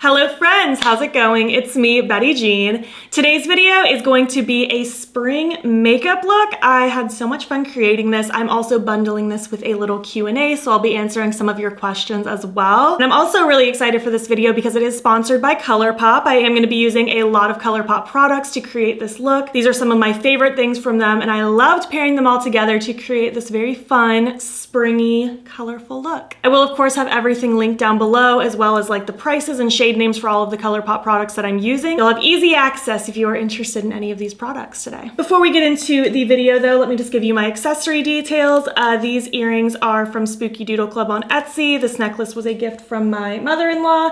Hello friends, how's it going? It's me, Betty Jean. Today's video is going to be a spring makeup look. I had so much fun creating this. I'm also bundling this with a little Q&A, so I'll be answering some of your questions as well. And I'm also really excited for this video because it is sponsored by Colourpop. I am going to be using a lot of Colourpop products to create this look. These are some of my favorite things from them, and I loved pairing them all together to create this very fun, springy, colorful look. I will of course have everything linked down below, as well as like the prices and shade names for all of the Colourpop products that I'm using. You'll have easy access if you are interested in any of these products today. Before we get into the video though, let me just give you my accessory details. These earrings are from Spooky Doodle Club on Etsy. This necklace was a gift from my mother-in-law.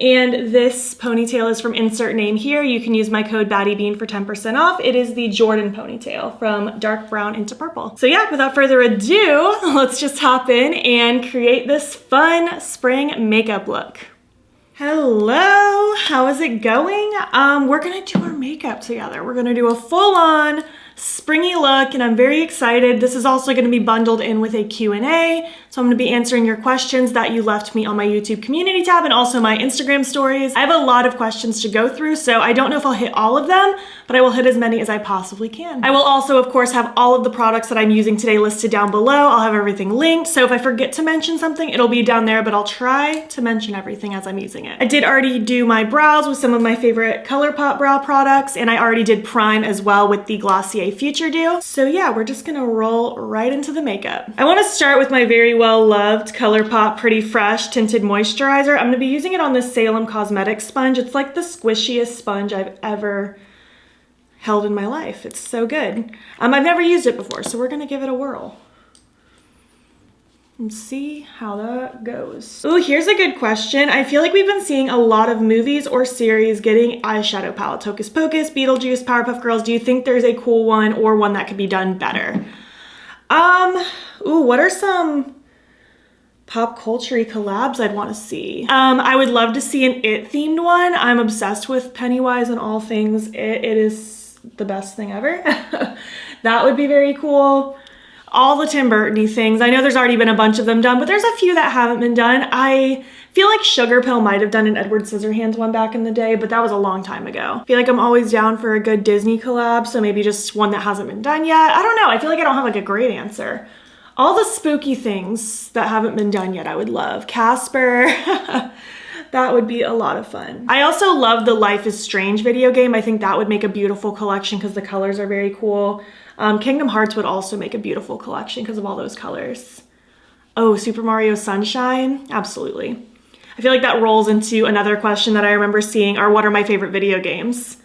And this ponytail is from insert name here. You can use my code battybean for 10% off. It is the Jordan ponytail from dark brown into purple. So yeah, without further ado, let's just hop in and create this fun spring makeup look. Hello, how is it going? We're gonna do our makeup together. We're gonna do a full-on springy look, and I'm very excited. This is also gonna be bundled in with a Q&A, so I'm gonna be answering your questions that you left me on my YouTube community tab and also my Instagram stories. I have a lot of questions to go through, so I don't know if I'll hit all of them, but I will hit as many as I possibly can. I will also, of course, have all of the products that I'm using today listed down below. I'll have everything linked, so if I forget to mention something, it'll be down there, but I'll try to mention everything as I'm using it. I did already do my brows with some of my favorite Colourpop brow products, and I already did prime as well with the Glossier Future Dew. So yeah, we're just gonna roll right into the makeup. I wanna start with my very well-loved Colourpop Pretty Fresh Tinted Moisturizer. I'm gonna be using it on this Salem Cosmetics sponge. It's like the squishiest sponge I've ever held in my life. It's so good. I've never used it before, so we're gonna give it a whirl and see how that goes. Ooh, here's a good question. I feel like we've been seeing a lot of movies or series getting eyeshadow palettes. Hocus Pocus, Beetlejuice, Powerpuff Girls. Do you think there's a cool one or one that could be done better? Ooh, what are some pop culture collabs I'd want to see? I would love to see an It themed one. I'm obsessed with Pennywise and all things It. It is the best thing ever. That would be very cool. All the Tim Burton-y things. I know there's already been a bunch of them done, but there's a few that haven't been done. I feel like Sugar Pill might have done an Edward Scissorhands one back in the day, but that was a long time ago. I feel like I'm always down for a good Disney collab, so maybe just one that hasn't been done yet. I don't know. I feel like I don't have like a great answer. All the spooky things that haven't been done yet, I would love. Casper. That would be a lot of fun. I also love the Life is Strange video game. I think that would make a beautiful collection because the colors are very cool. Kingdom Hearts would also make a beautiful collection because of all those colors. Oh, Super Mario Sunshine? Absolutely. I feel like that rolls into another question that I remember seeing are what are my favorite video games?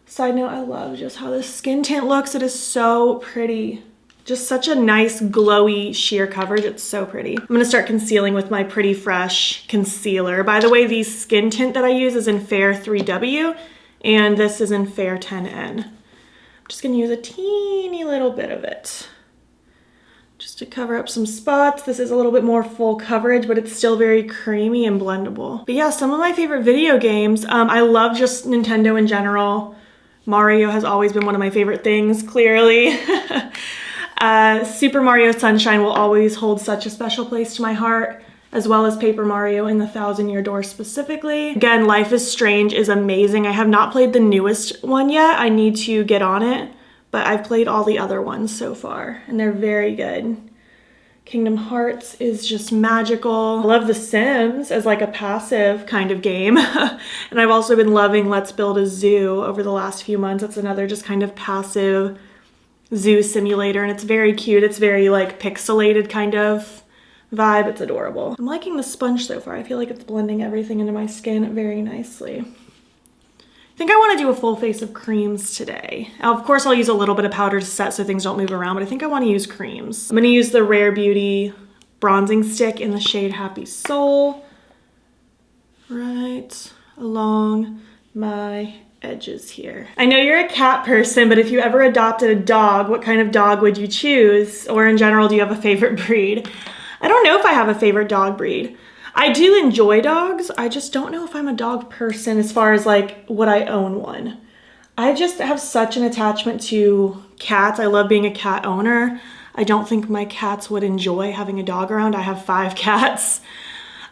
Side note, I love just how this skin tint looks. It is so pretty. Just such a nice glowy sheer coverage. It's so pretty. I'm gonna start concealing with my Pretty Fresh concealer. By the way, the skin tint that I use is in Fair 3W and this is in Fair 10N. I'm just gonna use a teeny little bit of it just to cover up some spots. This is a little bit more full coverage, but it's still very creamy and blendable. But yeah, some of my favorite video games. I love just Nintendo in general. Mario has always been one of my favorite things, clearly. Super Mario Sunshine will always hold such a special place to my heart, as well as Paper Mario and the Thousand Year Door specifically. Again, Life is Strange is amazing. I have not played the newest one yet. I need to get on it, but I've played all the other ones so far, and they're very good. Kingdom Hearts is just magical. I love The Sims as like a passive kind of game. And I've also been loving Let's Build a Zoo over the last few months. That's another just kind of passive zoo simulator, and it's very cute. It's very like pixelated kind of vibe. It's adorable. I'm liking the sponge so far. I feel like it's blending everything into my skin very nicely. I think I want to do a full face of creams today. Of course, I'll use a little bit of powder to set so things don't move around, but I think I want to use creams. I'm going to use the Rare Beauty bronzing stick in the shade Happy Soul right along my edges here. I know you're a cat person, but if you ever adopted a dog, what kind of dog would you choose? Or in general, do you have a favorite breed? I don't know if I have a favorite dog breed. I do enjoy dogs. I just don't know if I'm a dog person as far as like, would I own one? I just have such an attachment to cats. I love being a cat owner. I don't think my cats would enjoy having a dog around. I have 5 cats.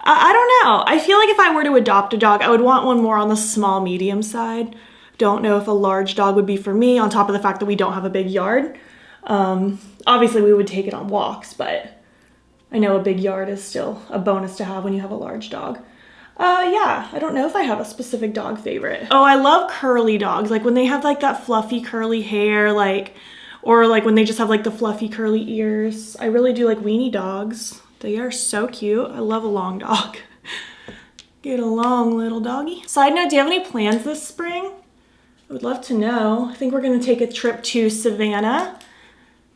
I don't know. I feel like if I were to adopt a dog, I would want one more on the small, medium side. Don't know if a large dog would be for me, on top of the fact that we don't have a big yard. Obviously we would take it on walks, but I know a big yard is still a bonus to have when you have a large dog. Yeah, I don't know if I have a specific dog favorite. Oh, I love curly dogs. Like when they have like that fluffy curly hair, or like when they just have like the fluffy curly ears. I really do like weenie dogs. They are so cute. I love a long dog. Get along, little doggy. Side note, do you have any plans this spring? I would love to know. I think we're gonna take a trip to Savannah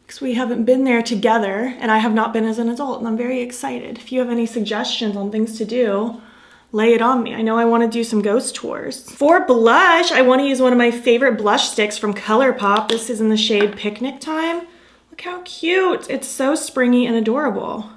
because we haven't been there together and I have not been as an adult and I'm very excited. If you have any suggestions on things to do, lay it on me. I know I wanna do some ghost tours. For blush, I wanna use one of my favorite blush sticks from Colourpop. This is in the shade Picnic Time. Look how cute. It's so springy and adorable.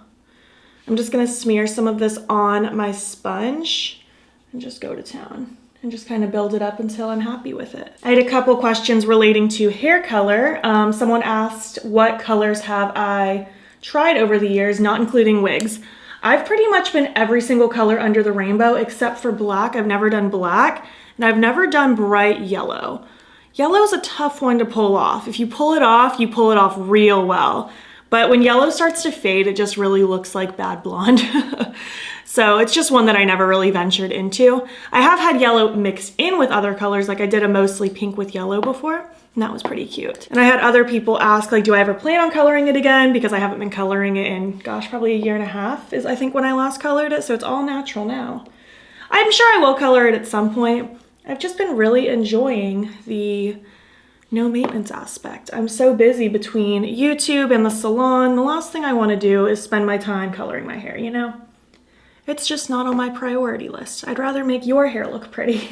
I'm just gonna smear some of this on my sponge and just go to town and just kind of build it up until I'm happy with it. I had a couple questions relating to hair color. Someone asked what colors have I tried over the years, not including wigs. I've pretty much been every single color under the rainbow except for black. I've never done black and I've never done bright yellow. Yellow is a tough one to pull off. If you pull it off real well. But when yellow starts to fade, it just really looks like bad blonde. So it's just one that I never really ventured into. I have had yellow mixed in with other colors, like I did a mostly pink with yellow before, and that was pretty cute. And I had other people ask, like, do I ever plan on coloring it again? Because I haven't been coloring it in, gosh, probably 1.5 years is I think when I last colored it, so it's all natural now. I'm sure I will color it at some point. I've just been really enjoying the no maintenance aspect. I'm so busy between YouTube and the salon. The last thing I want to do is spend my time coloring my hair, you know? It's just not on my priority list. I'd rather make your hair look pretty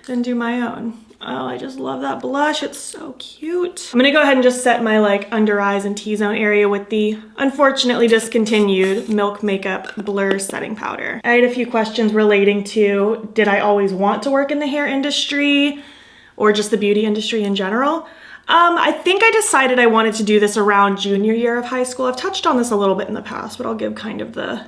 than do my own. Oh, I just love that blush. It's so cute. I'm gonna go ahead and just set my like under eyes and T-zone area with the unfortunately discontinued Milk Makeup Blur Setting Powder. I had a few questions relating to, did I always want to work in the hair industry? Or just the beauty industry in general. I think I decided I wanted to do this around junior year of high school. I've touched on this a little bit in the past, but I'll give kind of the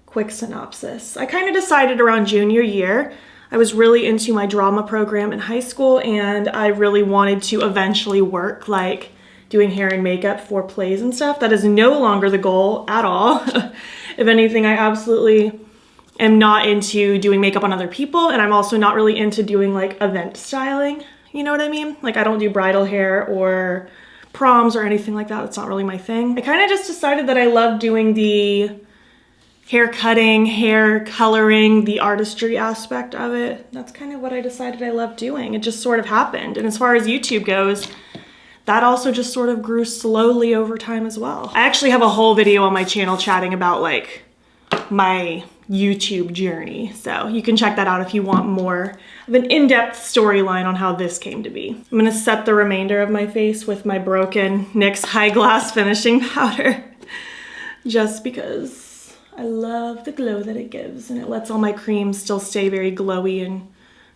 quick synopsis. I kind of decided around junior year. I was really into my drama program in high school and I really wanted to eventually work like doing hair and makeup for plays and stuff. That is no longer the goal at all. If anything, I absolutely am not into doing makeup on other people, and I'm also not really into doing like event styling, you know what I mean? Like I don't do bridal hair or proms or anything like that. It's not really my thing. I kind of just decided that I love doing the hair cutting, hair coloring, the artistry aspect of it. That's kind of what I decided I love doing. It just sort of happened. And as far as YouTube goes, that also just sort of grew slowly over time as well. I actually have a whole video on my channel chatting about like my YouTube journey. So you can check that out if you want more of an in-depth storyline on how this came to be. I'm gonna set the remainder of my face with my broken NYX High Glass finishing powder just because I love the glow that it gives and it lets all my creams still stay very glowy and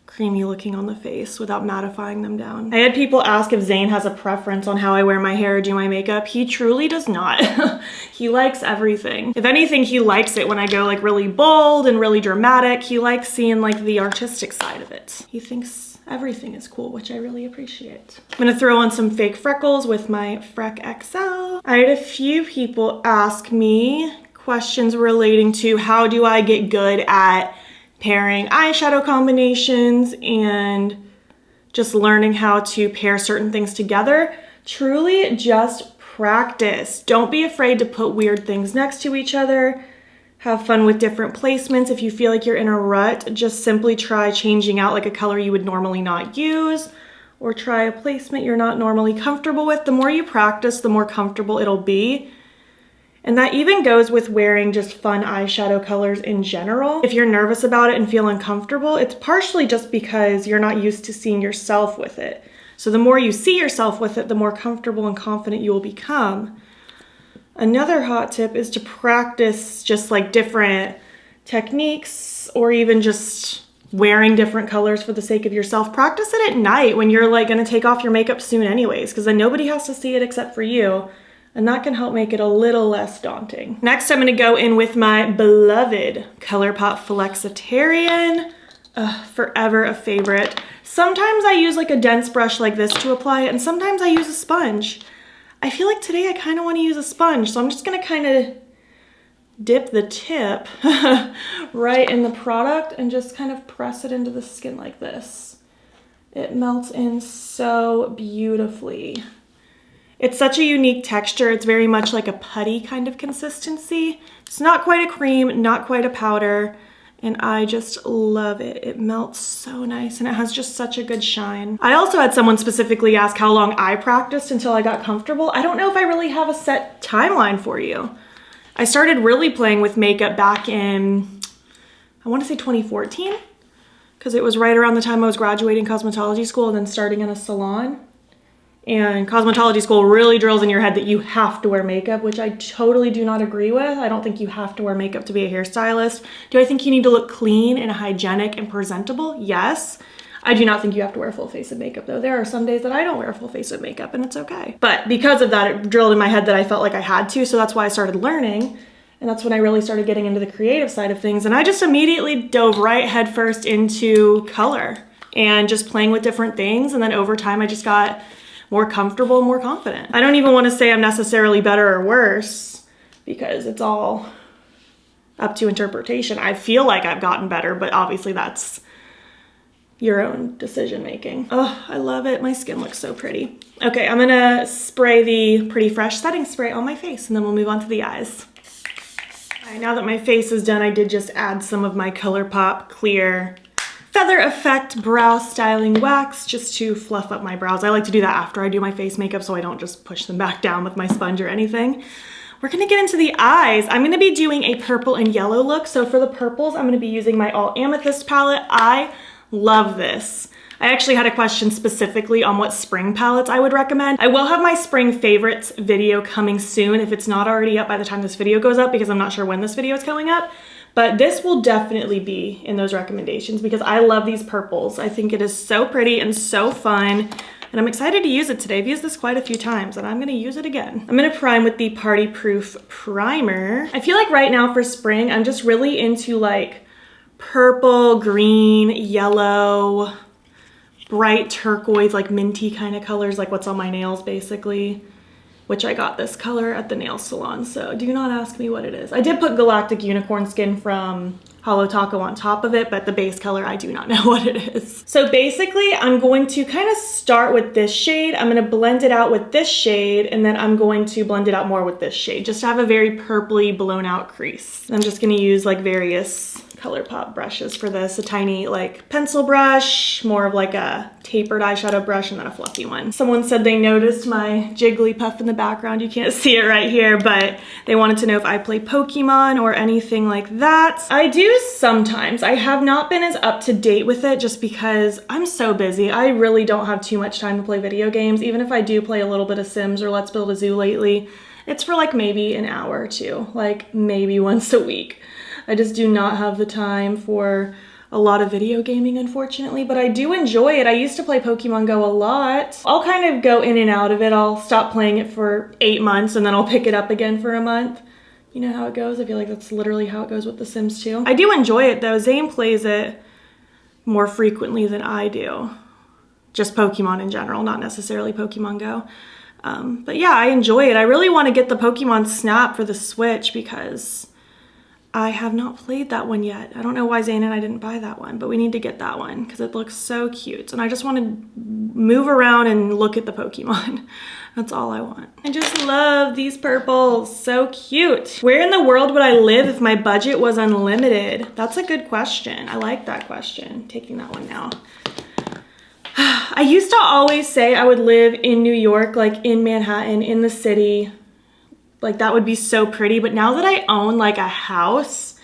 creamy looking on the face without mattifying them down. I had people ask if Zane has a preference on how I wear my hair or do my makeup. He truly does not. He likes everything. If anything, he likes it when I go like really bold and really dramatic. He likes seeing like the artistic side of it. He thinks everything is cool, which I really appreciate. I'm gonna throw on some fake freckles with my Freck XL. I had a few people ask me questions relating to how do I get good at pairing eyeshadow combinations and just learning how to pair certain things together. Truly just practice. Don't be afraid to put weird things next to each other. Have fun with different placements. If you feel like you're in a rut, just simply try changing out like a color you would normally not use, or try a placement you're not normally comfortable with. The more you practice, the more comfortable it'll be. And that even goes with wearing just fun eyeshadow colors in general. If you're nervous about it and feel uncomfortable, it's partially just because you're not used to seeing yourself with it. So the more you see yourself with it, the more comfortable and confident you will become. Another hot tip is to practice just like different techniques or even just wearing different colors for the sake of yourself. Practice it at night when you're like gonna take off your makeup soon anyways, because then nobody has to see it except for you. And that can help make it a little less daunting. Next, I'm gonna go in with my beloved Colourpop Flexitarian. Forever a favorite. Sometimes I use like a dense brush like this to apply it, and sometimes I use a sponge. I feel like today I kind of want to use a sponge, so I'm just gonna kind of dip the tip right in the product and just kind of press it into the skin like this. It melts in so beautifully. It's such a unique texture. It's very much like a putty kind of consistency. It's not quite a cream, not quite a powder, and I just love it. It melts so nice and it has just such a good shine. I also had someone specifically ask how long I practiced until I got comfortable. I don't know if I really have a set timeline for you. I started really playing with makeup back in, I want to say 2014, because it was right around the time I was graduating cosmetology school and then starting in a salon. And cosmetology school really drills in your head that you have to wear makeup, which I totally do not agree with. I don't think you have to wear makeup to be a hairstylist. Do I think you need to look clean and hygienic and presentable? Yes. I do not think you have to wear a full face of makeup though. There are some days that I don't wear a full face of makeup and it's okay. But because of that, it drilled in my head that I felt like I had to, so that's why I started learning. And that's when I really started getting into the creative side of things. And I just immediately dove right headfirst into color and just playing with different things. And then over time, I just got more comfortable, more confident. I don't even want to say I'm necessarily better or worse because it's all up to interpretation. I feel like I've gotten better, but obviously that's your own decision making. Oh, I love it. My skin looks so pretty. Okay, I'm gonna spray the Pretty Fresh setting spray on my face and then we'll move on to the eyes. All right, now that my face is done, I did just add some of my Colourpop Clear Feather Effect Brow Styling Wax just to fluff up my brows. I like to do that after I do my face makeup so I don't just push them back down with my sponge or anything. We're gonna get into the eyes. I'm gonna be doing a purple and yellow look. So for the purples, I'm gonna be using my All Amethyst palette. I love this. I actually had a question specifically on what spring palettes I would recommend. I will have my spring favorites video coming soon if it's not already up by the time this video goes up, because I'm not sure when this video is going up. But this will definitely be in those recommendations because I love these purples. I think it is so pretty and so fun. And I'm excited to use it today. I've used this quite a few times and I'm gonna use it again. I'm gonna prime with the Party Proof Primer. I feel like right now for spring, I'm just really into like purple, green, yellow, bright turquoise, like minty kind of colors, like what's on my nails basically, which I got this color at the nail salon. So do not ask me what it is. I did put Galactic Unicorn Skin from Hollow Taco on top of it, but the base color, I do not know what it is. So basically, I'm going to kind of start with this shade. I'm gonna blend it out with this shade, and then I'm going to blend it out more with this shade, just to have a very purpley blown out crease. I'm just gonna use like various Colourpop brushes for this, a tiny like pencil brush, more of like a tapered eyeshadow brush, and then a fluffy one. Someone said they noticed my Jigglypuff in the background. You can't see it right here, but they wanted to know if I play Pokemon or anything like that. I do sometimes. I have not been as up to date with it just because I'm so busy. I really don't have too much time to play video games. Even if I do play a little bit of Sims or Let's Build a Zoo lately, it's for like maybe an hour or two, like maybe once a week. I just do not have the time for a lot of video gaming, unfortunately, but I do enjoy it. I used to play Pokemon Go a lot. I'll kind of go in and out of it. I'll stop playing it for 8 months and then I'll pick it up again for a month. You know how it goes? I feel like that's literally how it goes with The Sims 2. I do enjoy it though. Zane plays it more frequently than I do. Just Pokemon in general, not necessarily Pokemon Go. But yeah, I enjoy it. I really want to get the Pokemon Snap for the Switch because I have not played that one yet. I don't know why Zane and I didn't buy that one, but we need to get that one because it looks so cute. And I just want to move around and look at the Pokemon. That's all I want. I just love these purples, so cute. Where in the world would I live if my budget was unlimited? That's a good question. I like that question. Taking that one now. I used to always say I would live in New York, like in Manhattan, in the city. Like that would be so pretty, but now that I own like a house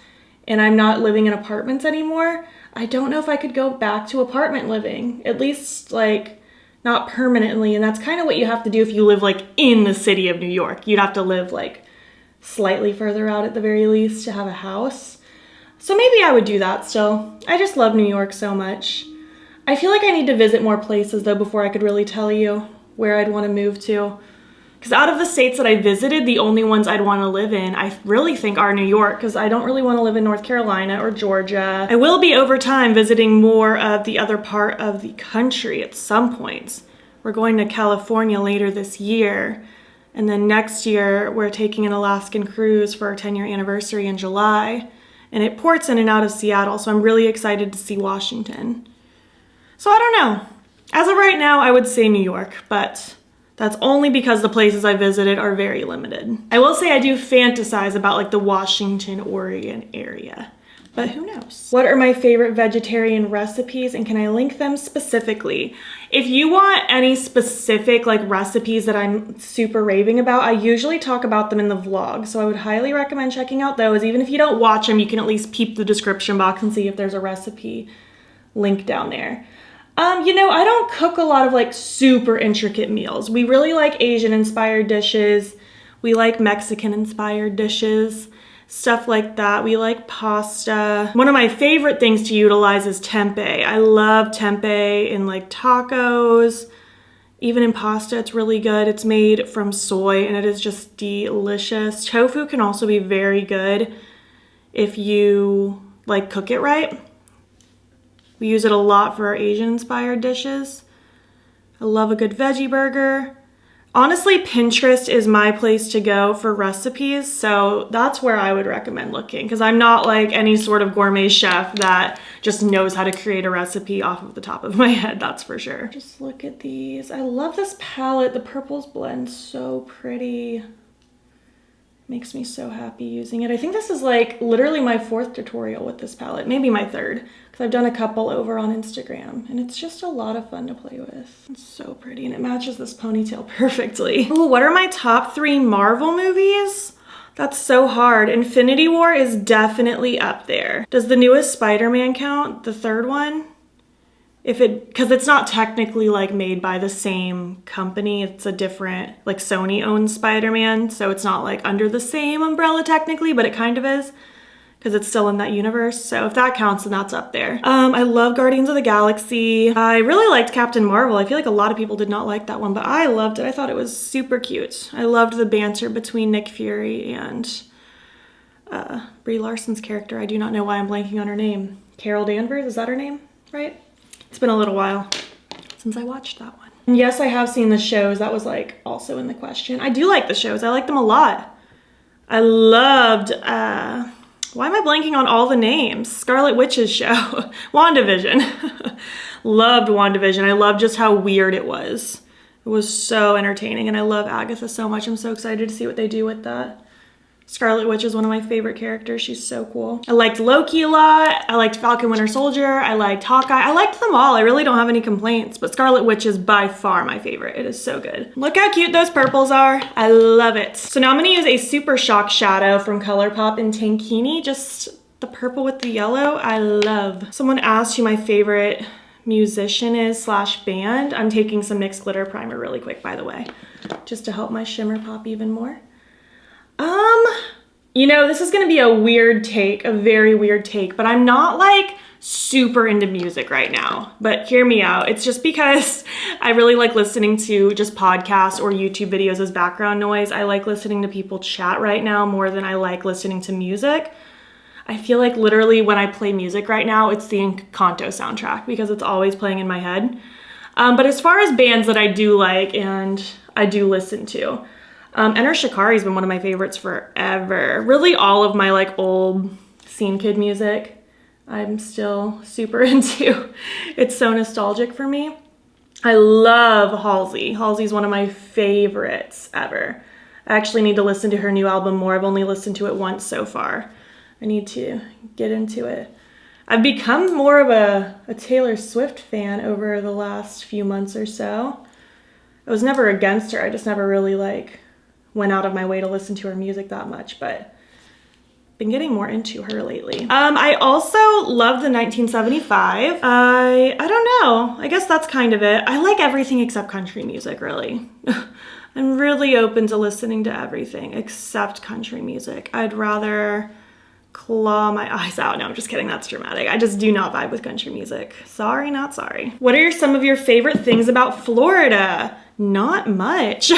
and I'm not living in apartments anymore, I don't know if I could go back to apartment living, at least like not permanently. And that's kind of what you have to do if you live like in the city of New York. You'd have to live like slightly further out at the very least to have a house. So maybe I would do that still. I just love New York so much. I feel like I need to visit more places though before I could really tell you where I'd want to move to. Because out of the states that I visited, the only ones I'd want to live in, I really think are New York, because I don't really want to live in North Carolina or Georgia. I will be over time visiting more of the other part of the country at some points. We're going to California later this year. And then next year, we're taking an Alaskan cruise for our 10-year anniversary in July. And it ports in and out of Seattle, so I'm really excited to see Washington. So I don't know. As of right now, I would say New York, but that's only because the places I visited are very limited. I will say I do fantasize about like the Washington, Oregon area, but who knows? What are my favorite vegetarian recipes, and can I link them specifically? If you want any specific like recipes that I'm super raving about, I usually talk about them in the vlog. So I would highly recommend checking out those. Even if you don't watch them, you can at least peep the description box and see if there's a recipe link down there. You know, I don't cook a lot of like super intricate meals. We really like Asian inspired dishes. We like Mexican inspired dishes, stuff like that. We like pasta. One of my favorite things to utilize is tempeh. I love tempeh in like tacos, even in pasta. It's really good. It's made from soy and it is just delicious. Tofu can also be very good if you like cook it right. We use it a lot for our Asian-inspired dishes. I love a good veggie burger. Honestly, Pinterest is my place to go for recipes, so that's where I would recommend looking, because I'm not like any sort of gourmet chef that just knows how to create a recipe off of the top of my head, that's for sure. Just look at these. I love this palette. The purples blend so pretty. Makes me so happy using it. I think this is like literally my 4th tutorial with this palette, maybe my 3rd, because I've done a couple over on Instagram, and it's just a lot of fun to play with. It's so pretty, and it matches this ponytail perfectly. Ooh, what are my top 3 Marvel movies? That's so hard. Infinity War is definitely up there. Does the newest Spider-Man count? The 3rd one? Because it's not technically like made by the same company, it's a different, like Sony owns Spider-Man, so it's not like under the same umbrella technically, but it kind of is, because it's still in that universe. So if that counts, then that's up there. I love Guardians of the Galaxy. I really liked Captain Marvel. I feel like a lot of people did not like that one, but I loved it. I thought it was super cute. I loved the banter between Nick Fury and Brie Larson's character. I do not know why I'm blanking on her name. Carol Danvers, is that her name, right? It's been a little while since I watched that one. And yes, I have seen the shows. That was like also in the question. I do like the shows. I like them a lot. I loved, why am I blanking on all the names? Scarlet Witch's show. WandaVision. Loved WandaVision. I loved just how weird it was. It was so entertaining, and I love Agatha so much. I'm so excited to see what they do with that. Scarlet Witch is one of my favorite characters. She's so cool. I liked Loki a lot. I liked Falcon Winter Soldier. I liked Hawkeye. I liked them all. I really don't have any complaints, but Scarlet Witch is by far my favorite. It is so good. Look how cute those purples are. I love it. So now I'm gonna use a Super Shock shadow from Colourpop in Tankini. Just the purple with the yellow. I love. Someone asked who my favorite musician is / band. I'm taking some NYX glitter primer really quick, by the way, just to help my shimmer pop even more. You know, this is gonna be a weird take, a very weird take, but I'm not like super into music right now, but hear me out. It's just because I really like listening to just podcasts or YouTube videos as background noise. I like listening to people chat right now more than I like listening to music. I feel like literally when I play music right now, it's the Encanto soundtrack because it's always playing in my head. But as far as bands that I do like and I do listen to, Enter Shikari's been one of my favorites forever. Really all of my like old Scene Kid music, I'm still super into. It's so nostalgic for me. I love Halsey. Halsey's one of my favorites ever. I actually need to listen to her new album more. I've only listened to it once so far. I need to get into it. I've become more of a Taylor Swift fan over the last few months or so. I was never against her. I just never really like went out of my way to listen to her music that much, but been getting more into her lately. I also love the 1975. I don't know. I guess that's kind of it. I like everything except country music, really. I'm really open to listening to everything except country music. I'd rather claw my eyes out. No, I'm just kidding. That's dramatic. I just do not vibe with country music. Sorry, not sorry. What are some of your favorite things about Florida? Not much.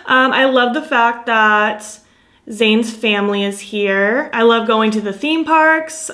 I love the fact that Zane's family is here. I love going to the theme parks.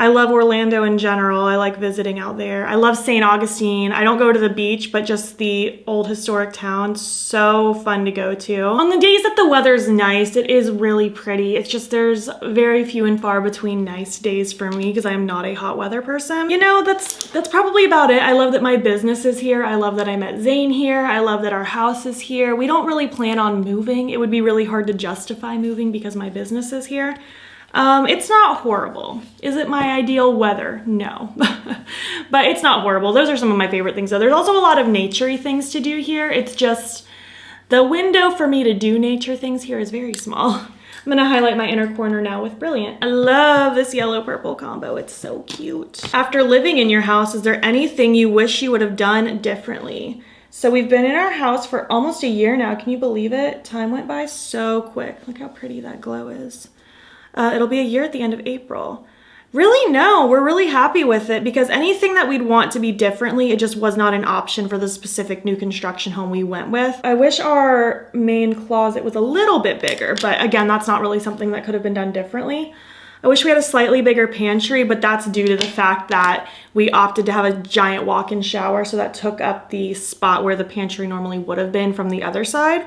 I love Orlando in general. I like visiting out there. I love St. Augustine. I don't go to the beach, but just the old historic town. So fun to go to. On the days that the weather's nice, it is really pretty. It's just there's very few and far between nice days for me because I'm not a hot weather person. You know, that's probably about it. I love that my business is here. I love that I met Zane here. I love that our house is here. We don't really plan on moving. It would be really hard to justify moving because my business is here. It's not horrible. Is it my ideal weather? No, but it's not horrible. Those are some of my favorite things though. There's also a lot of nature-y things to do here. It's just the window for me to do nature things here is very small. I'm gonna highlight my inner corner now with Brilliant. I love this yellow purple combo. It's so cute. After living in your house, is there anything you wish you would have done differently? So we've been in our house for almost a year now. Can you believe it? Time went by so quick. Look how pretty that glow is. It'll be a year at the end of April. Really, no, we're really happy with it because anything that we'd want to be differently, it just was not an option for the specific new construction home we went with. I wish our main closet was a little bit bigger, but again, that's not really something that could have been done differently. I wish we had a slightly bigger pantry, but that's due to the fact that we opted to have a giant walk-in shower, so that took up the spot where the pantry normally would have been from the other side.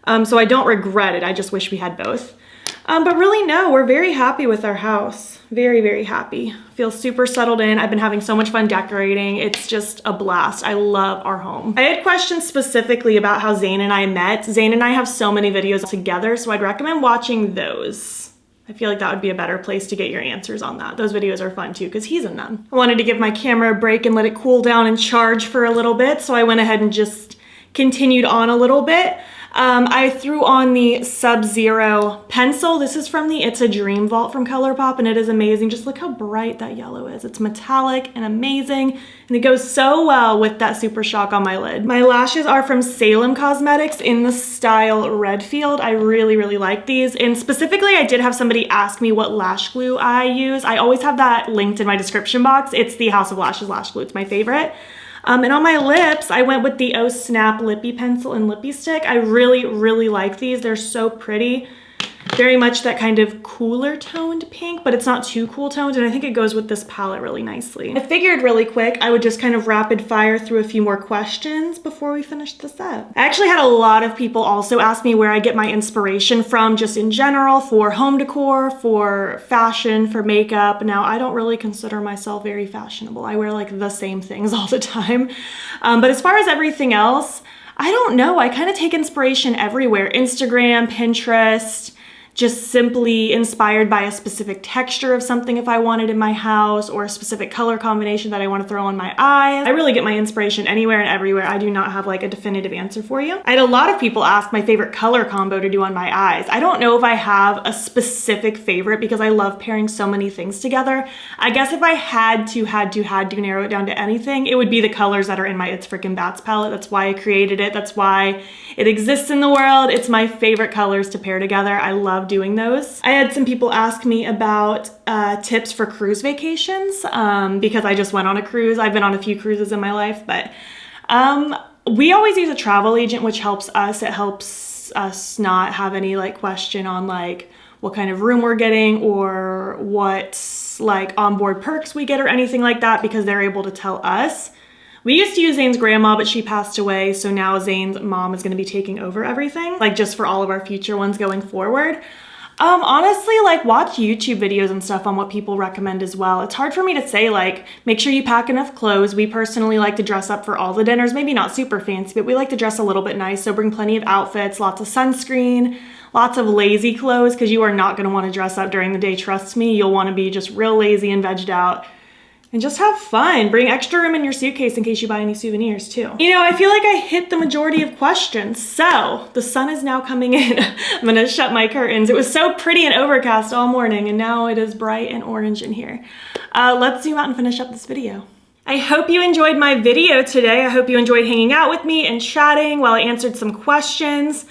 So I don't regret it, I just wish we had both. But really, no, we're very happy with our house. Very, very happy. Feel super settled in. I've been having so much fun decorating. It's just a blast. I love our home. I had questions specifically about how Zane and I met. Zane and I have so many videos together, so I'd recommend watching those. I feel like that would be a better place to get your answers on that. Those videos are fun too, because he's in them. I wanted to give my camera a break and let it cool down and charge for a little bit, so I went ahead and just continued on a little bit. I threw on the Sub-Zero pencil. This is from the It's a Dream Vault from Colourpop, and it is amazing. Just look how bright that yellow is. It's metallic and amazing, and it goes so well with that Super Shock on my lid. My lashes are from Salem Cosmetics in the style Redfield. I really, really like these, and specifically, I did have somebody ask me what lash glue I use. I always have that linked in my description box. It's the House of Lashes lash glue. It's my favorite. And on my lips, I went with the Oh Snap Lippy Pencil and Lippy Stick. I really, really like these. They're so pretty. Very much that kind of cooler toned pink, but it's not too cool toned, and I think it goes with this palette really nicely. I figured really quick I would just kind of rapid fire through a few more questions before we finish this up. I actually had a lot of people also ask me where I get my inspiration from, just in general, for home decor, for fashion, for makeup. Now, I don't really consider myself very fashionable. I wear like the same things all the time. But as far as everything else, I don't know. I kind of take inspiration everywhere. Instagram, Pinterest, just simply inspired by a specific texture of something if I want it in my house, or a specific color combination that I want to throw on my eyes. I really get my inspiration anywhere and everywhere. I do not have like a definitive answer for you. I had a lot of people ask my favorite color combo to do on my eyes. I don't know if I have a specific favorite because I love pairing so many things together. I guess if I had to narrow it down to anything, it would be the colors that are in my It's Frickin' Bats palette. That's why I created it. That's why it exists in the world. It's my favorite colors to pair together. I love doing those. I had some people ask me about tips for cruise vacations because I just went on a cruise. I've been on a few cruises in my life, but we always use a travel agent, which helps us. It helps us not have any like question on like what kind of room we're getting or what like onboard perks we get or anything like that, because they're able to tell us. We used to use Zane's grandma, but she passed away, so now Zane's mom is gonna be taking over everything, like just for all of our future ones going forward. Honestly, like watch YouTube videos and stuff on what people recommend as well. It's hard for me to say, like, make sure you pack enough clothes. We personally like to dress up for all the dinners, maybe not super fancy, but we like to dress a little bit nice, so bring plenty of outfits, lots of sunscreen, lots of lazy clothes, because you are not gonna wanna dress up during the day, trust me. You'll wanna be just real lazy and vegged out. And just have fun. Bring extra room in your suitcase in case you buy any souvenirs too. You know, I feel like I hit the majority of questions. So the sun is now coming in. I'm gonna shut my curtains. It was so pretty and overcast all morning, and now it is bright and orange in here. Let's zoom out and finish up this video. I hope you enjoyed my video today. I hope you enjoyed hanging out with me and chatting while I answered some questions.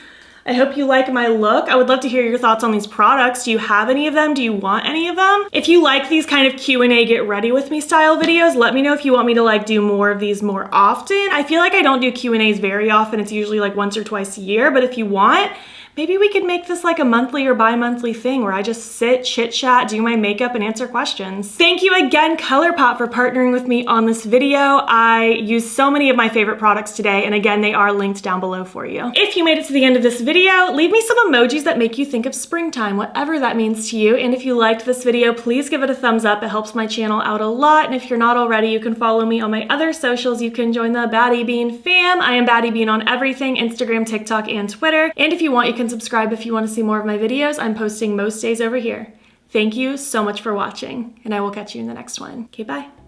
I hope you like my look. I would love to hear your thoughts on these products. Do you have any of them? Do you want any of them? If you like these kind of Q&A get ready with me style videos, let me know if you want me to like do more of these more often. I feel like I don't do Q&As very often. It's usually like once or twice a year, but if you want, maybe we could make this like a monthly or bi-monthly thing where I just sit, chit chat, do my makeup, and answer questions. Thank you again, Colourpop, for partnering with me on this video. I used so many of my favorite products today, and again, they are linked down below for you. If you made it to the end of this video, leave me some emojis that make you think of springtime, whatever that means to you. And if you liked this video, please give it a thumbs up. It helps my channel out a lot. And if you're not already, you can follow me on my other socials. You can join the battybean fam. I am battybean on everything, Instagram, TikTok, and Twitter. And if you want, you can subscribe if you want to see more of my videos. I'm posting most days over here. Thank you so much for watching, and I will catch you in the next one. Okay, bye.